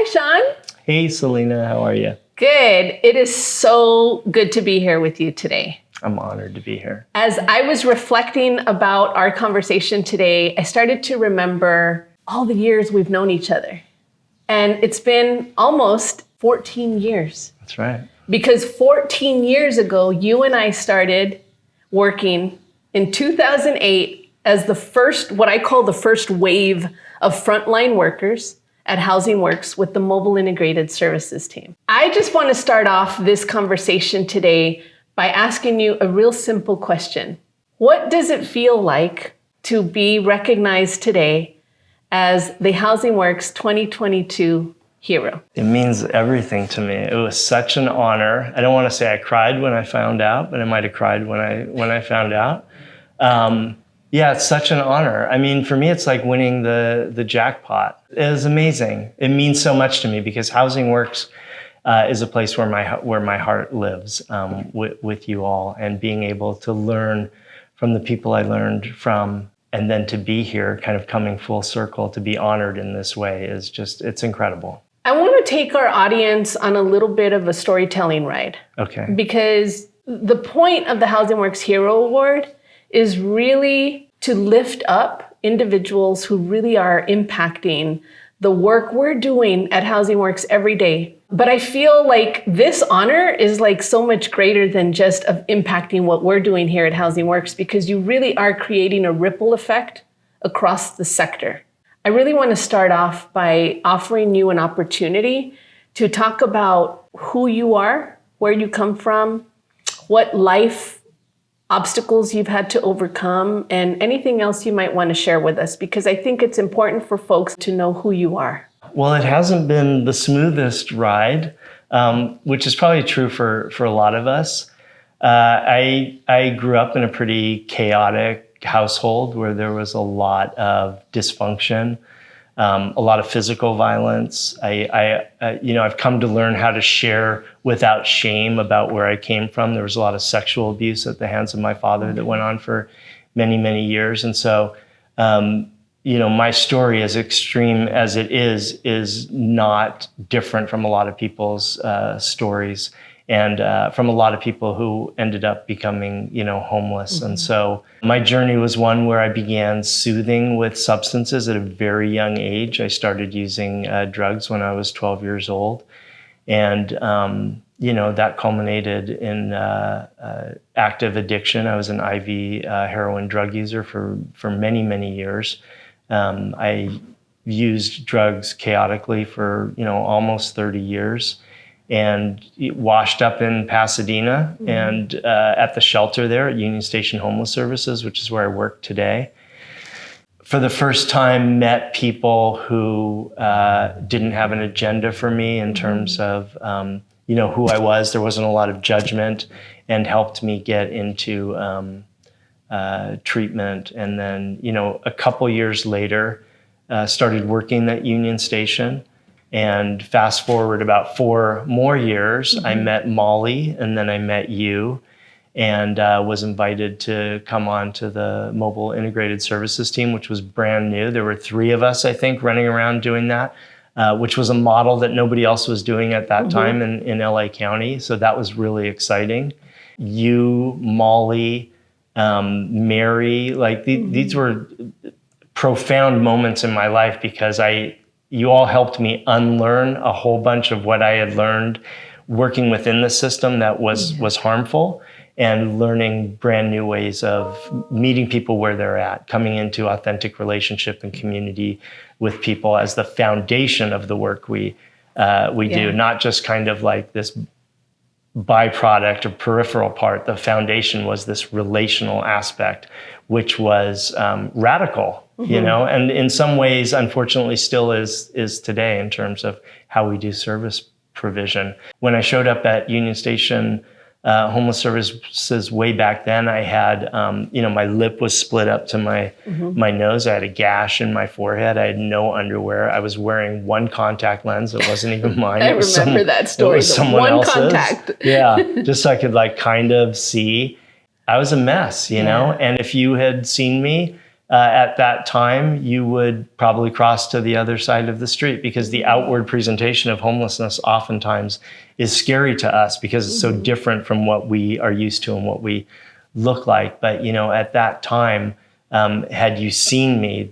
Hi, Shawn. Hey, Selena, how are you? Good. It is so good to be here with you today. I'm honored to be here. As I was reflecting about our conversation today, I started to remember all the years we've known each other. And it's been almost 14 years. That's right. Because 14 years ago, you and I started working in 2008 as the first, what I call the first wave of frontline workers at Housing Works with the Mobile Integrated Services team. I just want to start off this conversation today by asking you a real simple question. What does it feel like to be recognized today as the Housing Works 2022 hero? It means everything to me. It was such an honor. I don't want to say I cried when I found out, but I might have cried when I found out. Yeah, it's such an honor. I mean, for me, it's like winning the jackpot. It is amazing. It means so much to me because Housing Works is a place where my heart lives with you all, and being able to learn from the people I learned from, and then to be here, kind of coming full circle, to be honored in this way is just, it's incredible. I want to take our audience on a little bit of a storytelling ride. Okay. Because the point of the Housing Works Hero Award is really to lift up individuals who really are impacting the work we're doing at Housing Works every day. But I feel like this honor is like so much greater than just of impacting what we're doing here at Housing Works, because you really are creating a ripple effect across the sector. I really want to start off by offering you an opportunity to talk about who you are, where you come from, what life obstacles you've had to overcome, and anything else you might want to share with us, because I think it's important for folks to know who you are. Well, it hasn't been the smoothest ride, which is probably true for a lot of us. I grew up in a pretty chaotic household where there was a lot of dysfunction, a lot of physical violence. I've come to learn how to share without shame about where I came from. There was a lot of sexual abuse at the hands of my father that went on for many, many years. And so, my story, as extreme as it is not different from a lot of people's stories, and from a lot of people who ended up becoming, homeless. Mm-hmm. And so my journey was one where I began soothing with substances at a very young age. I started using drugs when I was 12 years old. And, that culminated in active addiction. I was an IV heroin drug user for many, many years. I used drugs chaotically for, almost 30 years. And washed up in Pasadena, mm-hmm. and at the shelter there at Union Station Homeless Services, which is where I work today. For the first time, met people who didn't have an agenda for me in terms of who I was. There wasn't a lot of judgment, and helped me get into treatment. And then, a couple years later, started working at Union Station. And fast forward about 4 more years, mm-hmm. I met Molly, and then I met you, and was invited to come on to the Mobile Integrated Services team, which was brand new. There were 3 of us, I think, running around doing that, which was a model that nobody else was doing at that mm-hmm. time in LA County. So that was really exciting. You, Molly, Mary, mm-hmm. these were profound moments in my life, because you all helped me unlearn a whole bunch of what I had learned working within the system that was harmful, and learning brand new ways of meeting people where they're at, coming into authentic relationship and community with people as the foundation of the work we do, not just kind of like this byproduct or peripheral part. The foundation was this relational aspect, which was radical. Mm-hmm. And in some ways, unfortunately, still is today in terms of how we do service provision. When I showed up at Union Station Homeless Services way back then, I had, my lip was split up to my nose. I had a gash in my forehead. I had no underwear. I was wearing one contact lens that wasn't even mine. I remember that story. It was someone else's. One contact. Yeah, just so I could kind of see. I was a mess, and if you had seen me, at that time, you would probably cross to the other side of the street, because the outward presentation of homelessness oftentimes is scary to us because it's so different from what we are used to and what we look like. But, at that time, had you seen me,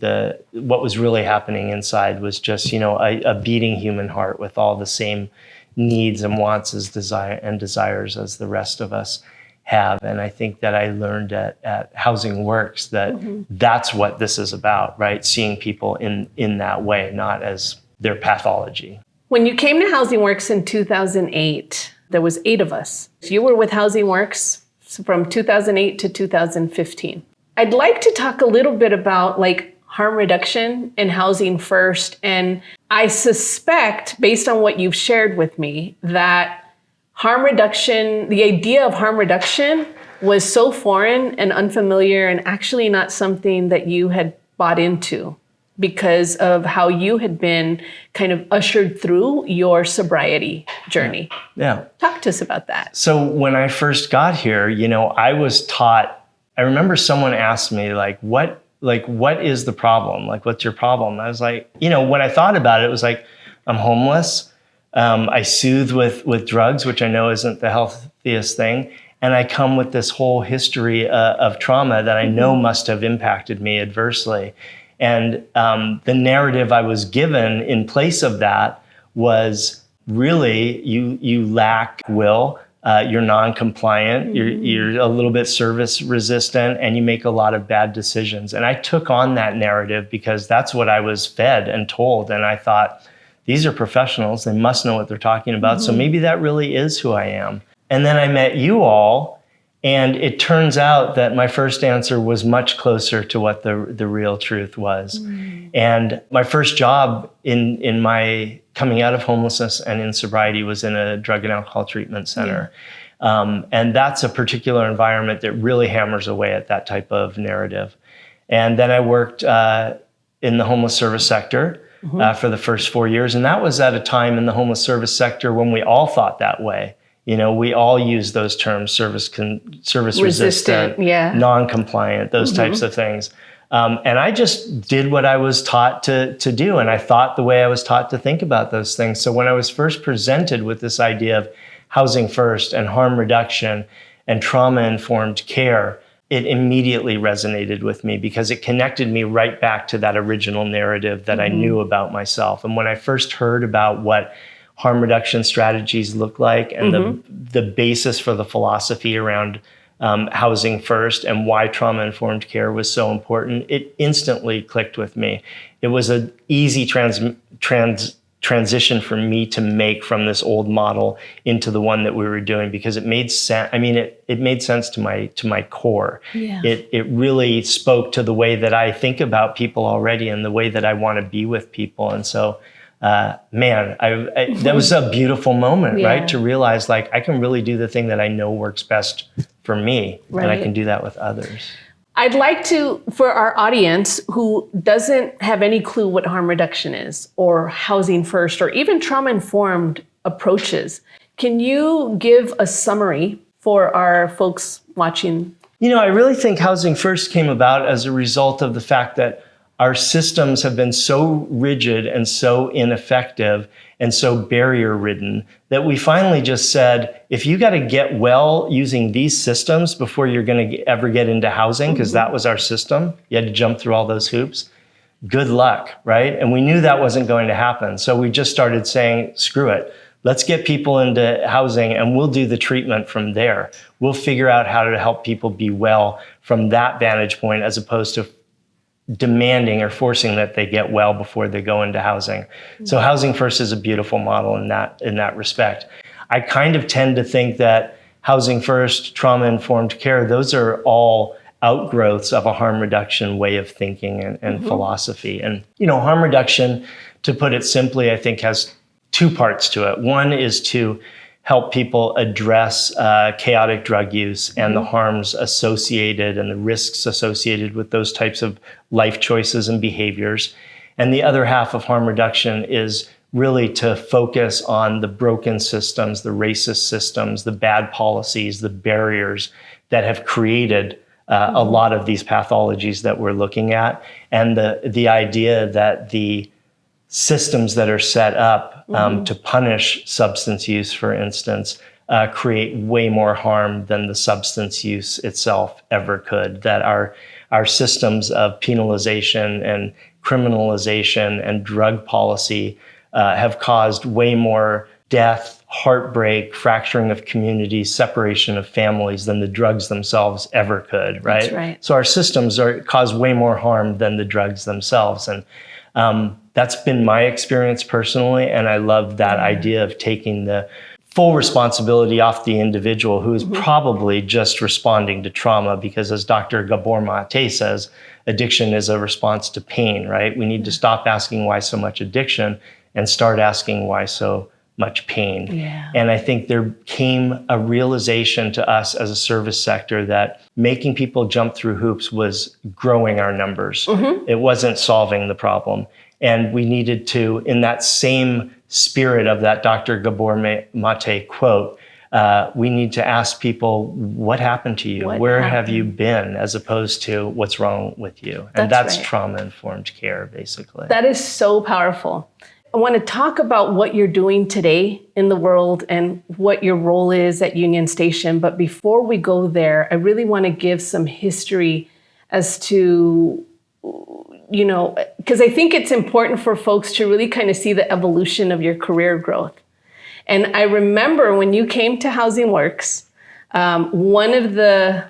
what was really happening inside was just, a beating human heart with all the same needs and wants and desires as the rest of us have. And I think that I learned at Housing Works that that's what this is about, right? Seeing people in that way, not as their pathology. When you came to Housing Works in 2008, there was 8 of us. You were with Housing Works from 2008 to 2015. I'd like to talk a little bit about harm reduction and Housing First. And I suspect, based on what you've shared with me, that harm reduction, the idea of harm reduction was so foreign and unfamiliar and actually not something that you had bought into because of how you had been kind of ushered through your sobriety journey. Yeah. Talk to us about that. So when I first got here, I was taught, I remember someone asked me what is the problem? What's your problem? I was like, when I thought about it, it was like, I'm homeless. I soothe with drugs, which I know isn't the healthiest thing. And I come with this whole history of trauma that I know must have impacted me adversely. And the narrative I was given in place of that was really, you lack will, you're non-compliant, you're a little bit service resistant, and you make a lot of bad decisions. And I took on that narrative because that's what I was fed and told. And I thought, these are professionals, they must know what they're talking about. So maybe that really is who I am. And then I met you all, and it turns out that my first answer was much closer to what the real truth was. And my first job in my coming out of homelessness and in sobriety was in a drug and alcohol treatment center. And that's a particular environment that really hammers away at that type of narrative. And then I worked in the homeless service sector for the first 4 years. And that was at a time in the homeless service sector when we all thought that way. We all use those terms, service resistant, non-compliant, those types of things. And I just did what I was taught to do. And I thought the way I was taught to think about those things. So when I was first presented with this idea of Housing First and harm reduction and trauma-informed care, it immediately resonated with me because it connected me right back to that original narrative that I knew about myself. And when I first heard about what harm reduction strategies look like and the basis for the philosophy around Housing First and why trauma-informed care was so important, it instantly clicked with me. It was an easy transition for me to make from this old model into the one that we were doing because it made sense. I mean, it made sense to my core. It really spoke to the way that I think about people already and the way that I want to be with people. And so, that was a beautiful moment, right? To realize I can really do the thing that I know works best for me, and I can do that with others. I'd like to, for our audience who doesn't have any clue what harm reduction is, or Housing First, or even trauma-informed approaches, can you give a summary for our folks watching? I really think Housing First came about as a result of the fact that our systems have been so rigid and so ineffective and so barrier-ridden that we finally just said, if you got to get well using these systems before you're going to ever get into housing, because that was our system, you had to jump through all those hoops, good luck, right? And we knew that wasn't going to happen. So we just started saying, screw it. Let's get people into housing and we'll do the treatment from there. We'll figure out how to help people be well from that vantage point as opposed to demanding or forcing that they get well before they go into housing. So Housing First is a beautiful model in that respect. I kind of tend to think that Housing First, trauma-informed care, those are all outgrowths of a harm reduction way of thinking and philosophy. And, harm reduction, to put it simply, I think has two parts to it. One is to help people address chaotic drug use and the harms associated and the risks associated with those types of life choices and behaviors. And the other half of harm reduction is really to focus on the broken systems, the racist systems, the bad policies, the barriers that have created a lot of these pathologies that we're looking at, and the idea that the systems that are set up to punish substance use, for instance, create way more harm than the substance use itself ever could. That our systems of penalization and criminalization and drug policy have caused way more death, heartbreak, fracturing of communities, separation of families than the drugs themselves ever could, right? That's right. So our systems cause way more harm than the drugs themselves. And that's been my experience personally. And I love that idea of taking the full responsibility off the individual who is probably just responding to trauma, because as Dr. Gabor Mate says, addiction is a response to pain, right? We need to stop asking why so much addiction and start asking why so much pain. Yeah. And I think there came a realization to us as a service sector that making people jump through hoops was growing our numbers. It wasn't solving the problem. And we needed to, in that same spirit of that Dr. Gabor Mate quote, we need to ask people, what happened to you? Where have you been? As opposed to what's wrong with you? And that's right. Trauma-informed care, basically. That is so powerful. I want to talk about what you're doing today in the world and what your role is at Union Station. But before we go there, I really want to give some history as to, you know, because I think it's important for folks to really kind of see the evolution of your career growth. And I remember when you came to Housing Works, one of the,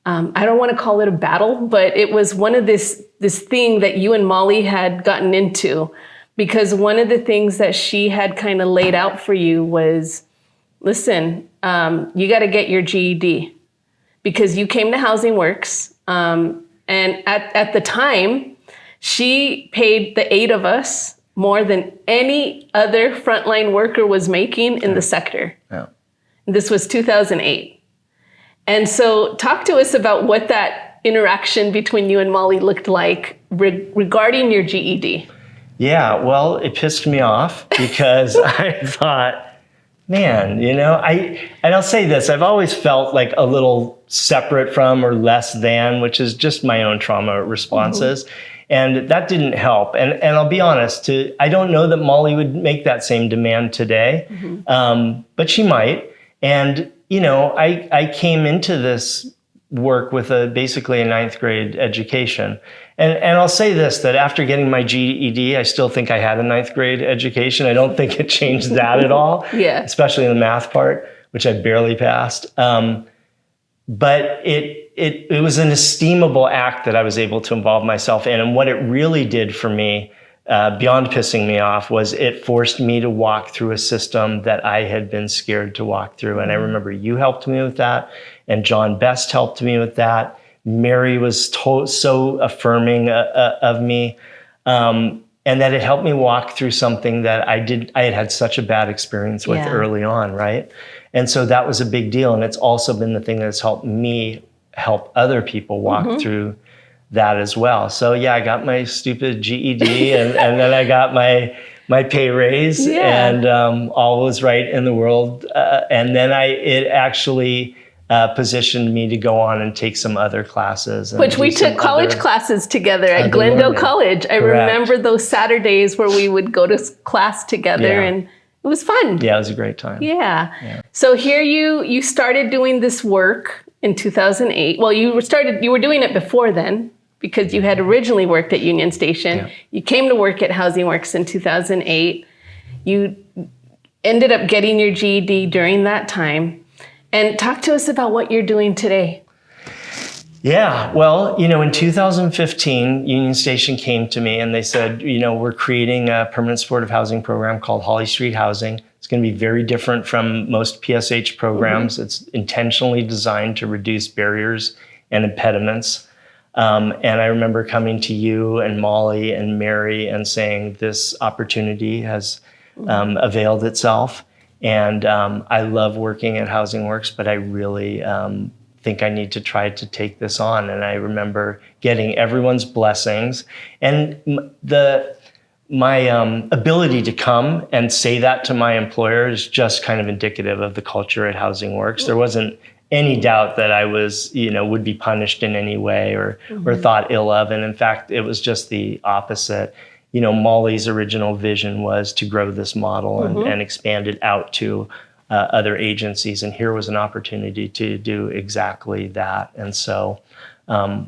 I don't want to call it a battle, but it was one of this thing that you and Molly had gotten into. Because one of the things that she had kind of laid out for you was, listen, you got to get your GED, because you came to Housing Works. And at the time, she paid the 8 of us more than any other frontline worker was making in the sector. Yeah. This was 2008. And so talk to us about what that interaction between you and Molly looked like regarding your GED. Yeah, well, it pissed me off because I thought, man, you know, and I'll say this, I've always felt like a little separate from or less than, which is just my own trauma responses. And that didn't help. And I'll be honest, I don't know that Molly would make that same demand today, but she might. And, you know, I came into this work with basically a 9th grade education. And I'll say this, that after getting my GED, I still think I had a 9th grade education. I don't think it changed that at all, especially in the math part, which I barely passed. But it was an esteemable act that I was able to involve myself in. And what it really did for me, beyond pissing me off, was it forced me to walk through a system that I had been scared to walk through. And I remember you helped me with that, and John Best helped me with that. Mary was so affirming of me, and that it helped me walk through something that I had such a bad experience with early on, right? And so that was a big deal. And it's also been the thing that's helped me help other people walk through that as well. So yeah, I got my stupid GED and then I got my pay raise and all was right in the world. And then it actually positioned me to go on and take some other classes. Which we took college classes together at Glendale College. I remember those Saturdays where we would go to class together and it was fun. Yeah, it was a great time. Yeah. So here you started doing this work in 2008. Well, you were doing it before then because you had originally worked at Union Station. Yeah. You came to work at Housing Works in 2008. You ended up getting your GED during that time. And talk to us about what you're doing today. Yeah, well, you know, in 2015, Union Station came to me and they said, you know, we're creating a permanent supportive housing program called Holly Street Housing. It's going to be very different from most PSH programs. It's intentionally designed to reduce barriers and impediments. And I remember coming to you and Molly and Mary and saying this opportunity has availed itself. And I love working at Housing Works, but I really think I need to try to take this on. And I remember getting everyone's blessings. And my ability to come and say that to my employer is just kind of indicative of the culture at Housing Works. There wasn't any doubt that I was, would be punished in any way or thought ill of. And in fact, it was just the opposite. Molly's original vision was to grow this model and expand it out to other agencies. And here was an opportunity to do exactly that. And so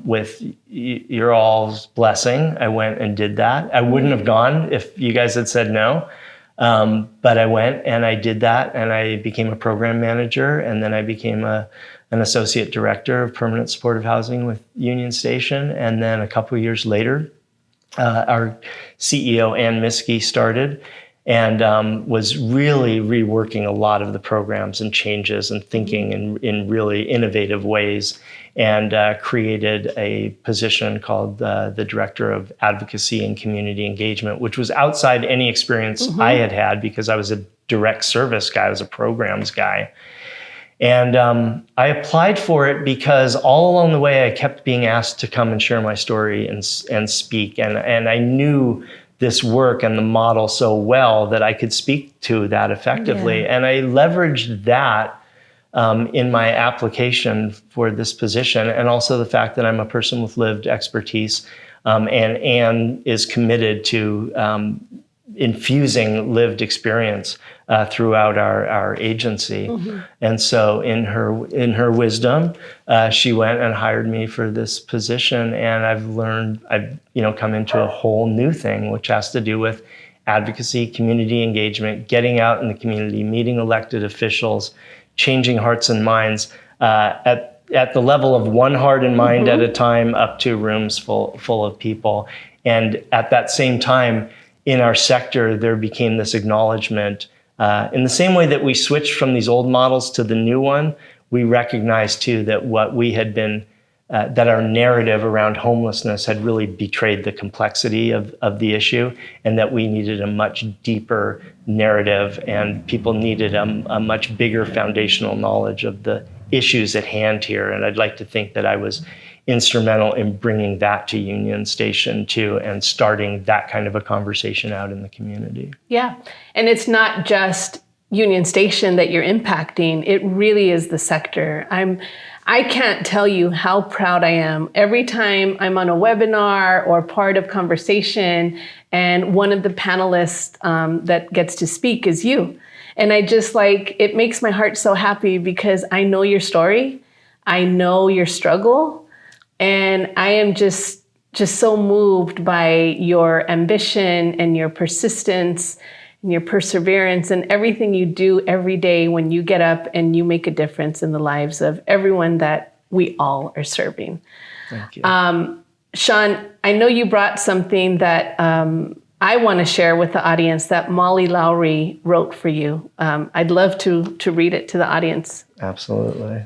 with your all's blessing, I went and did that. I wouldn't have gone if you guys had said no. But I went and I did that, and I became a program manager, and then I became an associate director of permanent supportive housing with Union Station. And then a couple of years later, our CEO, Ann Miskey, started and was really reworking a lot of the programs and changes and thinking in really innovative ways, and created a position called the Director of Advocacy and Community Engagement, which was outside any experience I had because I was a direct service guy, I was a programs guy. And I applied for it because all along the way I kept being asked to come and share my story and speak. And I knew this work and the model so well that I could speak to that effectively. Yeah. And I leveraged that in my application for this position, and also the fact that I'm a person with lived expertise, and Anne is committed to infusing lived experience throughout our agency. And so in her wisdom, she went and hired me for this position, and I've come into a whole new thing, which has to do with advocacy, community engagement, getting out in the community, meeting elected officials, changing hearts and minds at the level of one heart and mind at a time, up to rooms full of people. And at that same time, in our sector, there became this acknowledgement. In the same way that we switched from these old models to the new one, we recognized too that what we had been, that our narrative around homelessness had really betrayed the complexity of the issue, and that we needed a much deeper narrative, and people needed a much bigger foundational knowledge of the issues at hand here. And I'd like to think that I was instrumental in bringing that to Union Station too, and starting that kind of a conversation out in the community. Yeah. And it's not just Union Station that you're impacting. It really is the sector. I can't tell you how proud I am every time I'm on a webinar or part of conversation and one of the panelists that gets to speak is you. And it makes my heart so happy because I know your story. I know your struggle. And I am just so moved by your ambition and your persistence and your perseverance and everything you do every day when you get up and you make a difference in the lives of everyone that we all are serving. Thank you. Shawn, I know you brought something that I want to share with the audience that Molly Lowry wrote for you. I'd love to read it to the audience. Absolutely.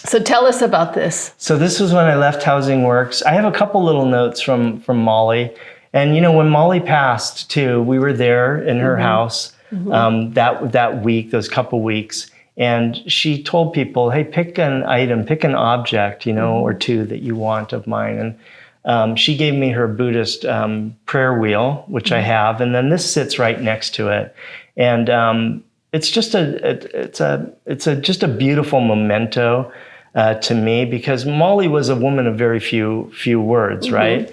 So tell us about this. So this was when I left Housing Works. I have a couple little notes from Molly. And when Molly passed too, we were there in her house that week, those couple weeks. And she told people, hey, pick an item, pick an object, or two that you want of mine. And she gave me her Buddhist prayer wheel, which I have. And then this sits right next to it. And it's just a beautiful memento to me, because Molly was a woman of very few words, right?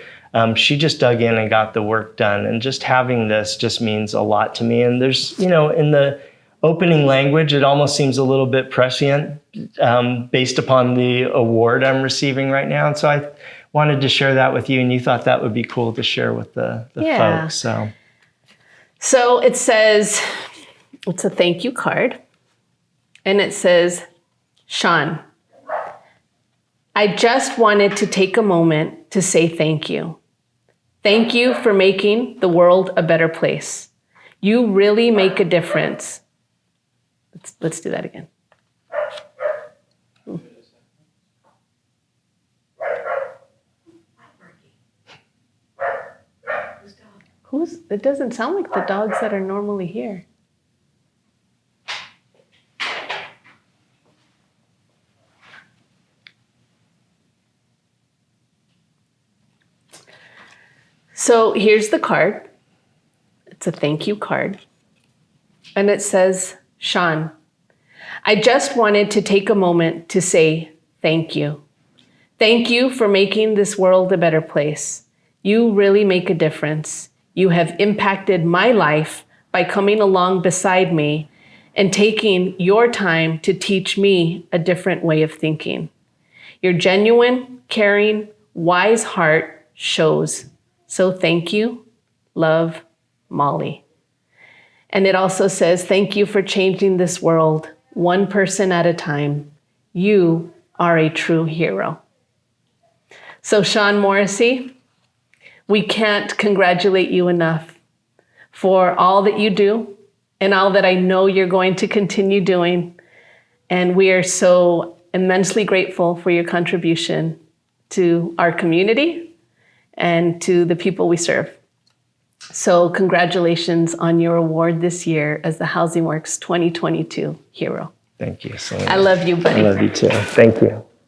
She just dug in and got the work done, and just having this just means a lot to me. And there's, in the opening language, it almost seems a little bit prescient based upon the award I'm receiving right now. And so I wanted to share that with you, and you thought that would be cool to share with the folks. So it says, it's a thank you card, and it says, Shawn, I just wanted to take a moment to say thank you. Thank you for making the world a better place. You really make a difference. Let's do that again. It doesn't sound like the dogs that are normally here. So here's the card. It's a thank you card. And it says, Shawn, I just wanted to take a moment to say thank you. Thank you for making this world a better place. You really make a difference. You have impacted my life by coming along beside me and taking your time to teach me a different way of thinking. Your genuine, caring, wise heart shows. So thank you. Love, Molly. And it also says, thank you for changing this world, one person at a time. You are a true hero. So Shawn Morrissey, we can't congratulate you enough for all that you do and all that I know you're going to continue doing. And we are so immensely grateful for your contribution to our community and to the people we serve. So congratulations on your award this year as the Housing Works 2022 Hero. Thank you so much. I love you, buddy. I love you too. Thank you.